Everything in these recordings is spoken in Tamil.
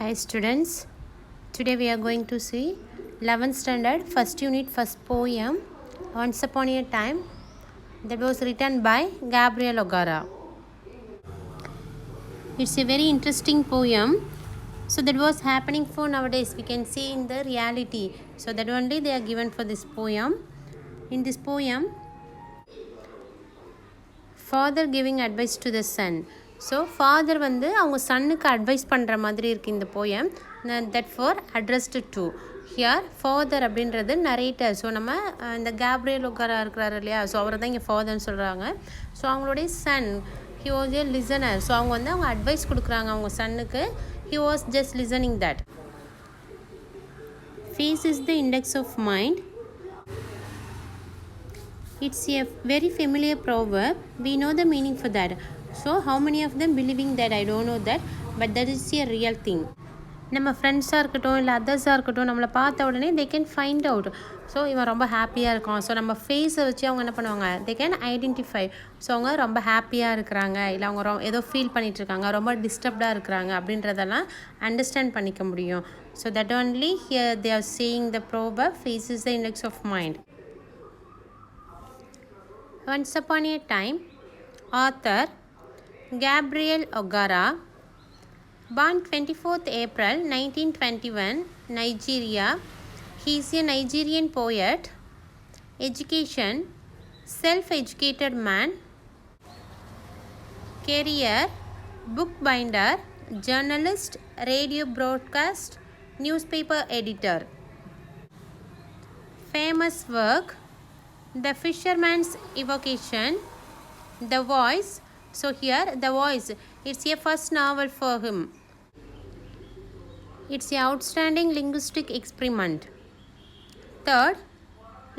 Hi students, today we are going to see 11th standard first unit first poem Once Upon a Time that was written by Gabriel O'Gara. It's a very interesting poem. So that was happening for nowadays, we can see in the reality. So that only they are given for this poem. In this poem, father giving advice to the son. So father வந்து அவங்க சன்னுக்கு அட்வைஸ் பண்ணுற மாதிரி இருக்குது இந்த poem. That for addressed to hear father அப்படின்றது நரேட்டர். ஸோ நம்ம இந்த கேப்ரியல் ஒகாரா இருக்கிறாரு இல்லையா, ஸோ அவரை தான் இங்கே ஃபாதர்னு சொல்கிறாங்க. ஸோ அவங்களுடைய son he was a listener. So அவங்க வந்து அவங்க அட்வைஸ் கொடுக்குறாங்க அவங்க சன்னுக்கு. He was just listening that. Face is the index of mind. It's a very familiar proverb. We know the meaning for that. So how many of them believing that? I don't know that, but that is a real thing. நம்ம ஃப்ரெண்ட்ஸாக இருக்கட்டும் இல்லை அதர்ஸாக இருக்கட்டும், நம்மளை பார்த்த உடனே they can find out. So இவன் ரொம்ப ஹாப்பியாக இருக்கான். ஸோ நம்ம ஃபேஸை வச்சு அவங்க என்ன பண்ணுவாங்க, they can identify. ஸோ அவங்க ரொம்ப ஹாப்பியாக இருக்கிறாங்க, இல்லை அவங்க ஏதோ ஃபீல் பண்ணிகிட்டு இருக்காங்க, ரொம்ப டிஸ்டர்ப்டாக இருக்கிறாங்க அப்படின்றதெல்லாம் அண்டர்ஸ்டாண்ட் பண்ணிக்க முடியும். So that only here they are saying the proverb, face is the index of mind. Once upon a time, author Gabriel O'Gara, born 24th April 1921, Nigeria. He is a Nigerian poet, education, self-educated man, career, bookbinder, journalist, radio broadcast, newspaper editor. Famous work: The Fisherman's Evocation, The Voice. So here The Voice, it's a first novel for him. It's an outstanding linguistic experiment. Third,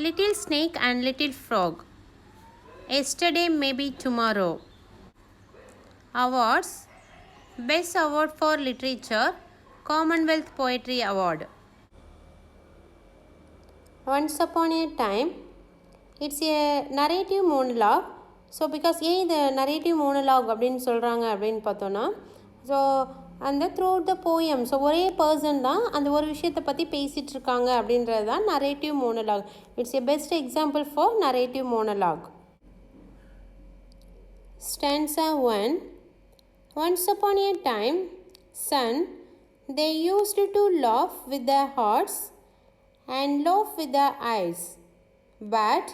Little Snake and Little Frog, Yesterday Maybe Tomorrow. Awards: Best Award for Literature, Commonwealth Poetry Award. Once Upon a Time, it's A narrative monologue. So because ஏன் இது நரேட்டிவ் மோனலாக் அப்படின்னு சொல்கிறாங்க அப்படின்னு பார்த்தோன்னா, ஸோ அந்த through out the poem, so ஒரே பர்சன் தான் அந்த ஒரு விஷயத்தை பற்றி பேசிகிட்டு இருக்காங்க அப்படின்றது தான் narrative monologue. It's A best example for narrative monologue. Stanza 1. Once upon a time, son, they used to laugh with their hearts and laugh with their eyes. But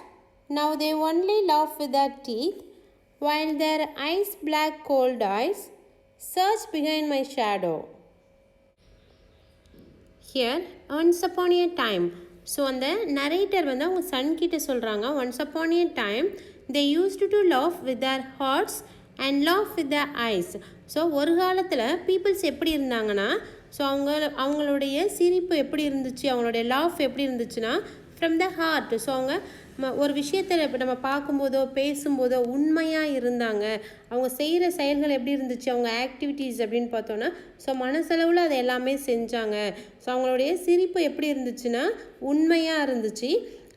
now they only laugh with their teeth, while their eyes, black cold eyes, search behind my shadow. Here, once upon a time. So அந்த நரேட்டர் வந்து அவங்க சன் கிட்ட சொல்கிறாங்க, once upon a time they used to laugh with their hearts and laugh with their eyes. So ஒரு காலத்தில் பீப்புள்ஸ் எப்படி இருந்தாங்கன்னா, ஸோ அவங்களுடைய சிரிப்பு எப்படி இருந்துச்சு, அவங்களுடைய லாஃப் எப்படி இருந்துச்சுன்னா ஃப்ரம் த ஹார்ட். ஸோ அவங்க ஒரு விஷயத்தில் இப்போ நம்ம பார்க்கும்போதோ பேசும்போதோ உண்மையாக இருந்தாங்க. அவங்க செய்கிற செயல்கள் எப்படி இருந்துச்சு, அவங்க ஆக்டிவிட்டீஸ் அப்படின்னு பார்த்தோன்னா, ஸோ மனசளவில் அதை எல்லாமே செஞ்சாங்க. ஸோ அவங்களுடைய சிரிப்பு எப்படி இருந்துச்சுன்னா உண்மையாக இருந்துச்சு.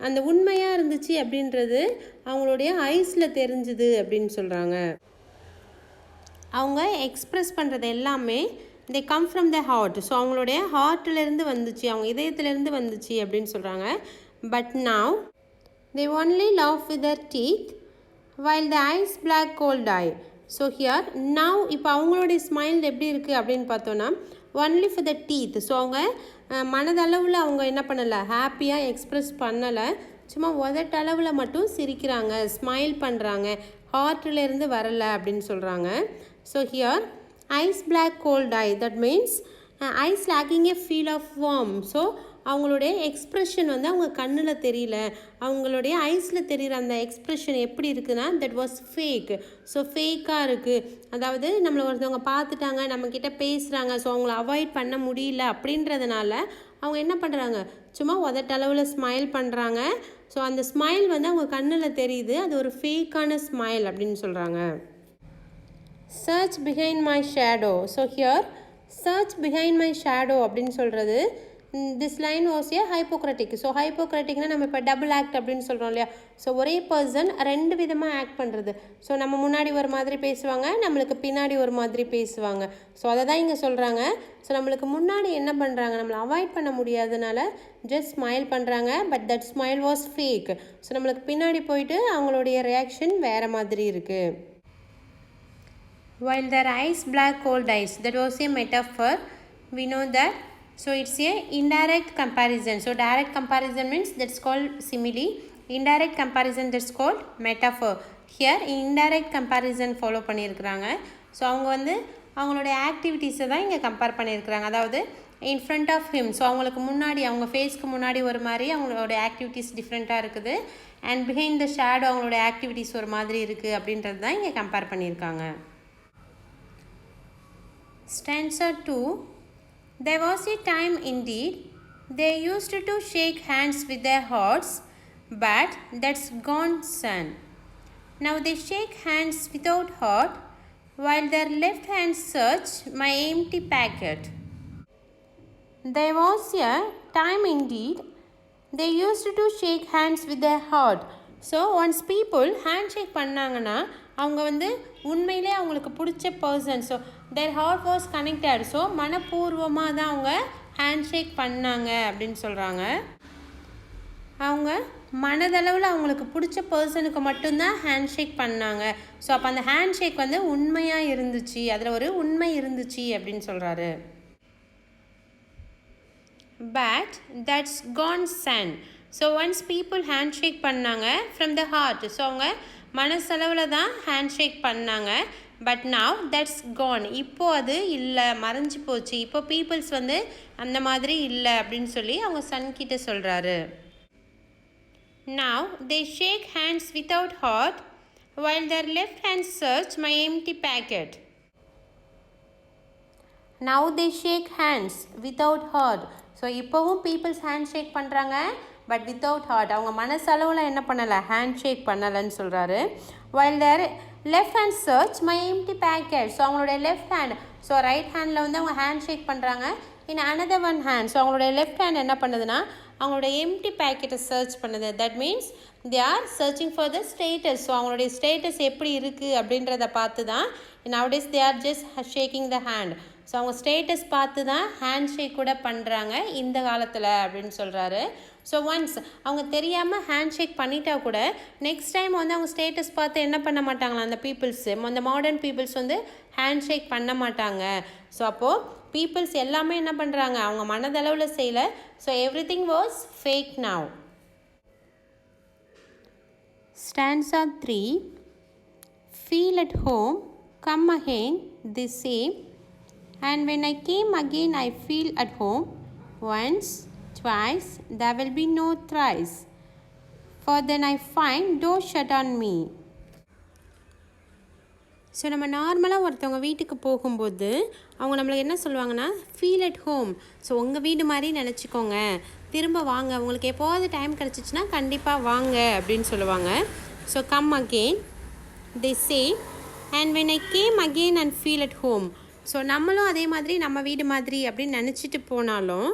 அந்த உண்மையாக இருந்துச்சு அப்படின்றது அவங்களுடைய ஐஸில் தெரிஞ்சுது அப்படின்னு சொல்கிறாங்க. அவங்க எக்ஸ்ப்ரெஸ் பண்ணுறது எல்லாமே they come from the heart. So அவங்களுடைய ஹார்ட்டிலேருந்து வந்துச்சு, அவங்க இதயத்திலேருந்து வந்துச்சு அப்படின்னு சொல்கிறாங்க. But now they only laugh with their teeth, while the eyes black cold eye. So here now இப்போ அவங்களுடைய ஸ்மைல் எப்படி இருக்குது அப்படின்னு பார்த்தோன்னா only for the teeth. So அவங்க மனதளவில் அவங்க என்ன பண்ணலை, ஹாப்பியாக எக்ஸ்ப்ரெஸ் பண்ணலை, சும்மா உதட்டளவில் மட்டும் சிரிக்கிறாங்க, ஸ்மைல் பண்ணுறாங்க, ஹார்ட்டிலேருந்து வரலை அப்படின்னு சொல்கிறாங்க. So here eyes black cold eye, that means eyes lacking a feel of warm. So அவங்களுடைய எக்ஸ்ப்ரெஷன் வந்து அவங்க கண்ணில் தெரியல, அவங்களுடைய ஐஸில் தெரிகிற அந்த எக்ஸ்ப்ரெஷன் எப்படி இருக்குன்னா தட் வாஸ் ஃபேக். ஸோ ஃபேக்காக இருக்குது. அதாவது நம்மளை ஒருத்தவங்க பார்த்துட்டாங்க, நம்மக்கிட்ட பேசுகிறாங்க, ஸோ அவங்கள அவாய்ட் பண்ண முடியல அப்படின்றதுனால அவங்க என்ன பண்ணுறாங்க, சும்மா உதட்டளவில் ஸ்மைல் பண்ணுறாங்க. ஸோ அந்த ஸ்மைல் வந்து அவங்க கண்ணில் தெரியுது, அது ஒரு ஃபேக்கான ஸ்மைல் அப்படின்னு சொல்கிறாங்க. Search behind my shadow. So here search behind my shadow அப்படின்னு சொல்கிறது this line was a hypocritic. So ஹைப்போக்ரட்டிக்னா நம்ம இப்போ டபுள் ஆக்ட் அப்படின்னு சொல்கிறோம் இல்லையா. ஸோ ஒரே பர்சன் ரெண்டு விதமாக ஆக்ட் பண்ணுறது. ஸோ நம்ம முன்னாடி ஒரு மாதிரி பேசுவாங்க, நம்மளுக்கு பின்னாடி ஒரு மாதிரி பேசுவாங்க. ஸோ அதை தான் இங்கே சொல்கிறாங்க. ஸோ நம்மளுக்கு முன்னாடி என்ன பண்ணுறாங்க, நம்மளை அவாய்ட் பண்ண முடியாதனால ஜஸ்ட் ஸ்மைல் பண்ணுறாங்க. But that smile was fake. So நம்மளுக்கு பின்னாடி போயிட்டு அவங்களுடைய ரியாக்ஷன் வேறு மாதிரி இருக்குது. While their eyes black cold eyes, that was a metaphor. We know that. So it's a indirect comparison. So direct comparison means that's called simile. Indirect comparison that's called metaphor. Here indirect comparison follow பண்ணியிருக்கிறாங்க. ஸோ அவங்க வந்து அவங்களுடைய ஆக்டிவிட்டீஸை தான் இங்கே கம்பேர் பண்ணியிருக்கிறாங்க. அதாவது in front of him. So அவங்களுக்கு முன்னாடி, அவங்க ஃபேஸ்க்கு முன்னாடி ஒரு மாதிரி அவங்களோட ஆக்டிவிட்டீஸ் டிஃப்ரெண்ட்டாக இருக்குது. அண்ட் பிஹைண்ட் த ஷேடோ அவங்களோட ஆக்டிவிட்டீஸ் ஒரு மாதிரி இருக்குது அப்படின்றது தான் இங்கே கம்பேர் பண்ணியிருக்காங்க. Stanza 2. There was a time indeed they used to shake hands with their hearts, but that's gone son. Now they shake hands without heart, while their left hands search my empty packet. There was a time indeed they used to shake hands with their heart. So once people hand shake பண்ணாங்கன்னா அவங்க வந்து உண்மையிலே அவங்களுக்கு பிடிச்ச person. So their heart was connected. So மனப்பூர்வமாக தான் அவங்க ஹேண்ட் ஷேக் பண்ணாங்க அப்படின்னு சொல்கிறாங்க. அவங்க மனதளவில் அவங்களுக்கு பிடிச்ச பர்சனுக்கு மட்டும்தான் ஹேண்ட் ஷேக் பண்ணாங்க. ஸோ அப்போ அந்த ஹேண்ட் ஷேக் வந்து உண்மையாக இருந்துச்சு, அதில் ஒரு உண்மை இருந்துச்சு அப்படின்னு சொல்கிறாரு. But that's gone son. So once people hand shake பண்ணாங்க ஃப்ரம் த ஹார்ட். ஸோ அவங்க மனசளவில் தான் ஹேண்ட் ஷேக் பண்ணாங்க. But now that's gone. இப்போது அது இல்லை, மறைஞ்சி போச்சு. இப்போ பீப்புள்ஸ் வந்து அந்த மாதிரி இல்லை அப்படின்னு சொல்லி அவங்க சன்கிட்ட சொல்கிறாரு. Now they shake hands without heart, while their left hand search my empty packet. Now they shake hands without heart. So இப்போவும் பீப்புள்ஸ் ஹேண்ட் ஷேக் பண்ணுறாங்க, பட் வித்தவுட் ஹார்ட். அவங்க மனசளவில் என்ன பண்ணலை, ஹேண்ட் ஷேக் பண்ணலைன்னு சொல்கிறாரு. while their left hand search my empty packet. So அவங்களுடைய லெஃப்ட் ஹேண்ட், ஸோ ரைட் ஹேண்டில் வந்து அவங்க ஹேண்ட் ஷேக் பண்ணுறாங்க. In another one hand, so அவங்களுடைய லெஃப்ட் ஹேண்ட் என்ன பண்ணுதுன்னா அவங்களுடைய எம்டி பேக்கெட்டை சர்ச் பண்ணுது. That means they are searching for the status. So அவங்களுடைய ஸ்டேட்டஸ் எப்படி இருக்குது அப்படின்றத பார்த்து தான் nowadays they are just shaking the hand. So அவங்க ஸ்டேட்டஸ் பார்த்து தான் ஹேண்ட் ஷேக் கூட பண்ணுறாங்க இந்த காலத்தில் அப்படின்னு சொல்கிறாரு. ஸோ ஒன்ஸ் அவங்க தெரியாமல் ஹேண்ட் ஷேக் பண்ணிட்டா கூட நெக்ஸ்ட் டைம் வந்து அவங்க ஸ்டேட்டஸ் பார்த்து என்ன பண்ண மாட்டாங்களா அந்த பீப்புள்ஸு, அந்த மாடர்ன் பீப்புள்ஸ் வந்து ஹேண்ட் ஷேக் பண்ண மாட்டாங்க. ஸோ அப்போது பீப்புள்ஸ் எல்லாமே என்ன பண்ணுறாங்க, அவங்க மனதளவில் செய்யலை. So every thing was fake now. Stanza 3. Feel at home, come again, they say. And when I came again, I feel at home. Once, twice, there will be no thrice. For then I find door shut on me. So நம்ம நார்மலாக ஒருத்தவங்க வீட்டுக்கு போகும்போது அவங்க நம்மளுக்கு என்ன சொல்லுவாங்கன்னா, ஃபீல் அட் ஹோம். ஸோ உங்கள் வீடு மாதிரி நினச்சிக்கோங்க, திரும்ப வாங்க, உங்களுக்கு எப்போது டைம் கிடச்சிச்சின்னா கண்டிப்பாக வாங்க அப்படின்னு சொல்லுவாங்க. So come again they say, and when I came again and feel at home. So நம்மளும் அதே மாதிரி நம்ம வீடு மாதிரி அப்படின்னு நினச்சிட்டு போனாலும்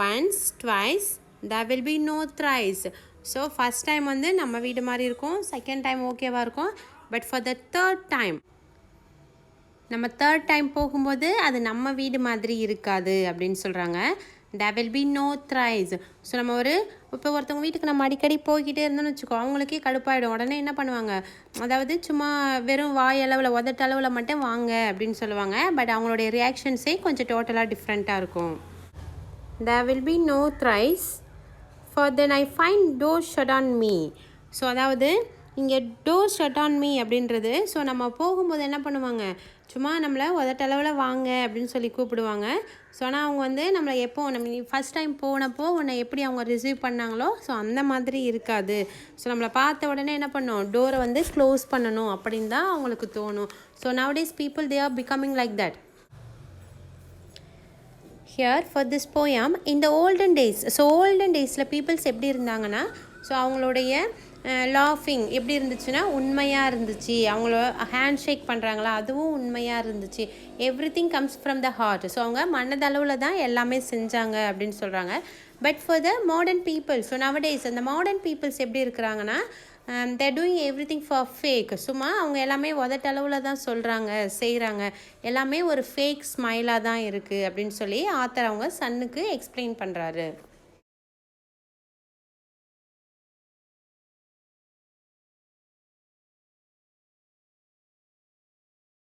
once, twice, there will be no thrice. So first time வந்து நம்ம வீடு மாதிரி இருக்கும், செகண்ட் டைம் ஓகேவாக இருக்கும். But for the third time, நம்ம தேர்ட் டைம் போகும்போது அது நம்ம வீடு மாதிரி இருக்காது அப்படின்னு சொல்கிறாங்க. there will be no thrice. So நம்ம இப்போ ஒருத்தவங்க வீட்டுக்கு நம்ம அடிக்கடி போய்கிட்டே இருந்தோம்னு வச்சுக்கோ, அவங்களுக்கே கடுப்பாயிடும். உடனே என்ன பண்ணுவாங்க, அதாவது சும்மா வெறும் வாய் அளவில் உதட்டளவில் மட்டும் வாங்க அப்படின்னு சொல்லுவாங்க. பட் அவங்களுடைய ரியாக்ஷன்ஸே கொஞ்சம் டோட்டலாக டிஃப்ரெண்ட்டாக இருக்கும். there will be no thrice, for then I find door shut on me. So அதாவது இங்கே டோர் ஷட் ஆன் மீ அப்படின்றது, ஸோ நம்ம போகும்போது என்ன பண்ணுவாங்க, சும்மா நம்மளை உதட்டளவில் வாங்க அப்படின்னு சொல்லி கூப்பிடுவாங்க. ஸோ ஆனால் அவங்க வந்து நம்மளை நம்ம ஃபஸ்ட் டைம் போனப்போ உன்னை எப்படி அவங்க ரிசீவ் பண்ணாங்களோ ஸோ அந்த மாதிரி இருக்காது. ஸோ நம்மளை பார்த்த உடனே என்ன பண்ணணும், டோரை வந்து க்ளோஸ் பண்ணணும் அப்படின்னு தான் அவங்களுக்கு தோணும். So nowadays people they are becoming like that. Here for this poem, in the olden days, so olden daysல பீப்புள்ஸ் எப்படி இருந்தாங்கன்னா, ஸோ அவங்களுடைய லாஃபிங் எப்படி இருந்துச்சுன்னா உண்மையாக இருந்துச்சு. அவங்கள ஹேண்ட் ஷேக் பண்ணுறாங்களா அதுவும் உண்மையாக இருந்துச்சு. Everything comes from the heart. So அவங்க மனதளவில் தான் எல்லாமே செஞ்சாங்க அப்படின்னு சொல்கிறாங்க. But for the modern people, so nowadays அந்த மாடர்ன் பீப்புள்ஸ் எப்படி இருக்கிறாங்கன்னா they're doing everything for fake. சும்மா அவங்க எல்லாமே உதட்டளவில் தான் சொல்கிறாங்க, செய்கிறாங்க. எல்லாமே ஒரு ஃபேக் ஸ்மைலாக தான் இருக்குது அப்படின்னு சொல்லி ஆத்தர் அவங்க சன்னுக்கு எக்ஸ்பிளைன் பண்ணுறாரு.